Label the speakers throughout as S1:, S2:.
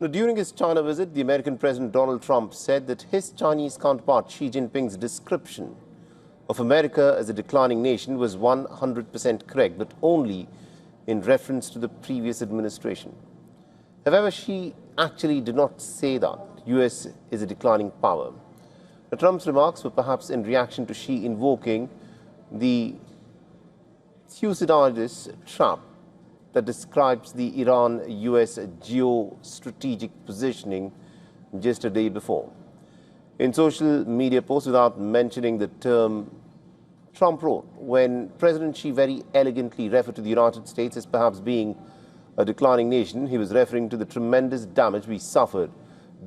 S1: Now, during his China visit, the American President Donald Trump said that his Chinese counterpart Xi Jinping's description of America as a declining nation was 100% correct, but only in reference to the previous administration. However, Xi actually did not say that U.S. is a declining power. Now, Trump's remarks were perhaps in reaction to Xi invoking the Thucydides Trap that describes the Iran-U.S. geostrategic positioning just a day before. In social media posts, without mentioning the term, Trump wrote, when President Xi very elegantly referred to the United States as perhaps being a declining nation, he was referring to the tremendous damage we suffered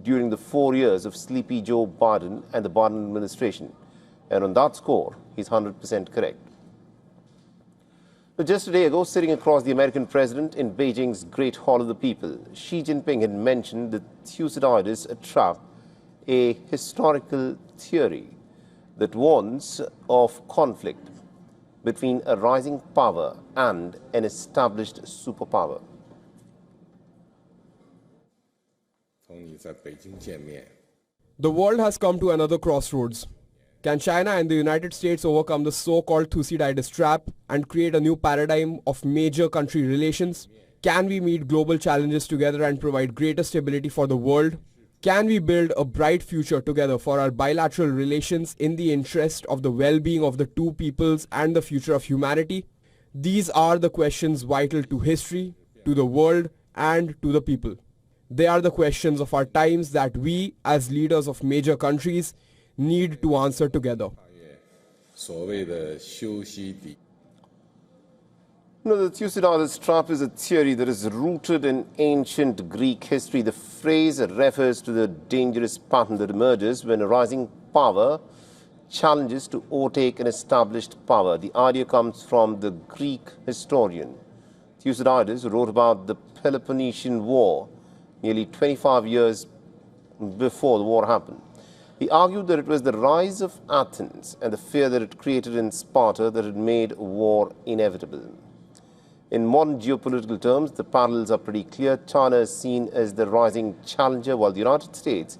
S1: during the 4 years of sleepy Joe Biden and the Biden administration. And on that score, he's 100% correct. But just a day ago, sitting across the American president in Beijing's Great Hall of the People, Xi Jinping had mentioned the Thucydides Trap, a historical theory that warns of conflict between a rising power and an established superpower.
S2: The world has come to another crossroads. Can China and the United States overcome the so-called Thucydides Trap and create a new paradigm of major country relations? Can we meet global challenges together and provide greater stability for the world? Can we build a bright future together for our bilateral relations in the interest of the well-being of the two peoples and the future of humanity? These are the questions vital to history, to the world, and to the people. They are the questions of our times that we, as leaders of major countries, need to answer together.
S1: The Thucydides Trap is a theory that is rooted in ancient Greek history. The phrase refers to the dangerous pattern that emerges when a rising power challenges to overtake an established power. The idea comes from the Greek historian Thucydides, who wrote about the Peloponnesian War nearly 25 years before the war happened. He argued that it was the rise of Athens and the fear that it created in Sparta that had made war inevitable. In modern geopolitical terms, the parallels are pretty clear. China is seen as the rising challenger, while the United States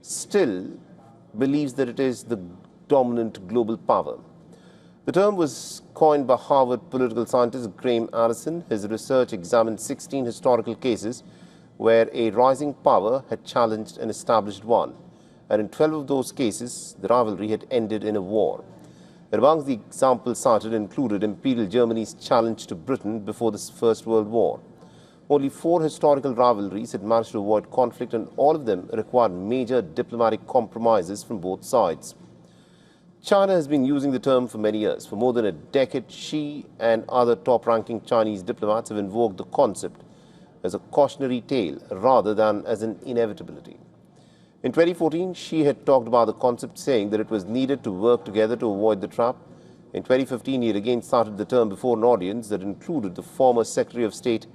S1: still believes that it is the dominant global power. The term was coined by Harvard political scientist Graham Allison. His research examined 16 historical cases where a rising power had challenged an established one. And in 12 of those cases, the rivalry had ended in a war. And among the examples cited included Imperial Germany's challenge to Britain before the First World War. Only 4 historical rivalries had managed to avoid conflict, and all of them required major diplomatic compromises from both sides. China has been using the term for many years. For more than a decade, Xi and other top-ranking Chinese diplomats have invoked the concept as a cautionary tale rather than as an inevitability. In 2014, Xi had talked about the concept, saying that it was needed to work together to avoid the trap. In 2015, he had again started the term before an audience that included the former Secretary of State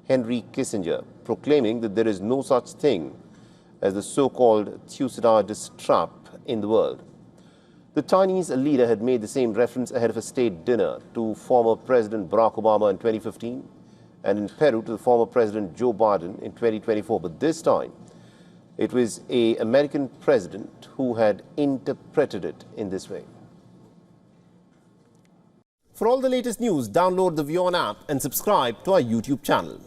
S1: Henry Kissinger, proclaiming that there is no such thing as the so-called Thucydides Trap in the world. The Chinese leader had made the same reference ahead of a state dinner to former President Barack Obama in 2015 and in Peru to the former President Joe Biden in 2024. But this time, it was an American president who had interpreted it in this way. For all the latest news, download the WION app and subscribe to our YouTube channel.